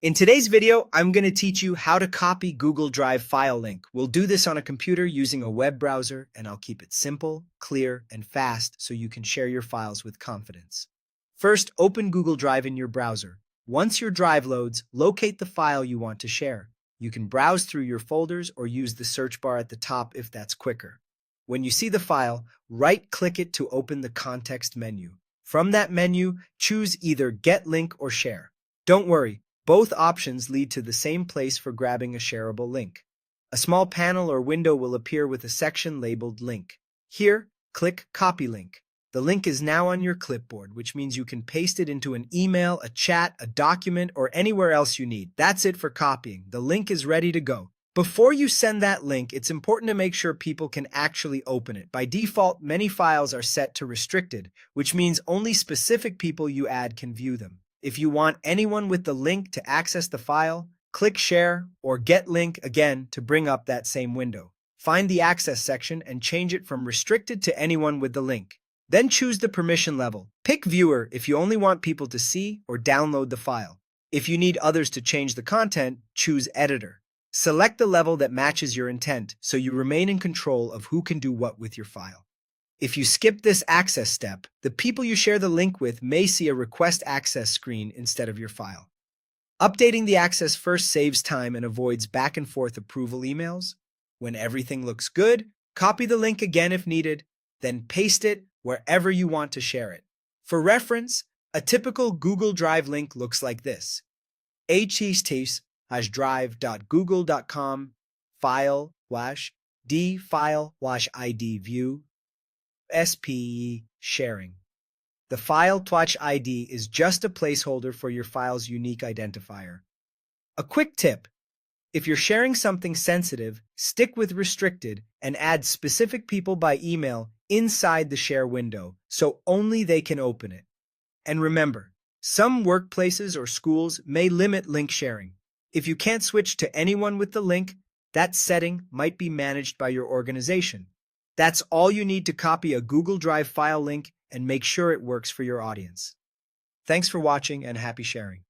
In today's video, I'm going to teach you how to copy Google Drive file link. We'll do this on a computer using a web browser, and I'll keep it simple, clear, and fast so you can share your files with confidence. First, open Google Drive in your browser. Once your drive loads, locate the file you want to share. You can browse through your folders or use the search bar at the top if that's quicker. When you see the file, right-click it to open the context menu. From that menu, choose either Get Link or Share. Don't worry, both options lead to the same place for grabbing a shareable link. A small panel or window will appear with a section labeled Link. Here, click Copy Link. The link is now on your clipboard, which means you can paste it into an email, a chat, a document, or anywhere else you need. That's it for copying. The link is ready to go. Before you send that link, it's important to make sure people can actually open it. By default, many files are set to restricted, which means only specific people you add can view them. If you want anyone with the link to access the file, click Share or Get Link again to bring up that same window. Find the Access section and change it from Restricted to Anyone with the link. Then choose the permission level. Pick Viewer if you only want people to see or download the file. If you need others to change the content, choose Editor. Select the level that matches your intent so you remain in control of who can do what with your file. If you skip this access step, the people you share the link with may see a request access screen instead of your file. Updating the access first saves time and avoids back and forth approval emails. When everything looks good, copy the link again if needed, then paste it wherever you want to share it. For reference, a typical Google Drive link looks like this: http://drive.google.com file/d file/id view SPE sharing. The file/ID is just a placeholder for your file's unique identifier. A quick tip: if you're sharing something sensitive, stick with restricted and add specific people by email inside the share window so only they can open it. And remember, some workplaces or schools may limit link sharing. If you can't switch to anyone with the link, that setting might be managed by your organization. That's all you need to copy a Google Drive file link and make sure it works for your audience. Thanks for watching and happy sharing.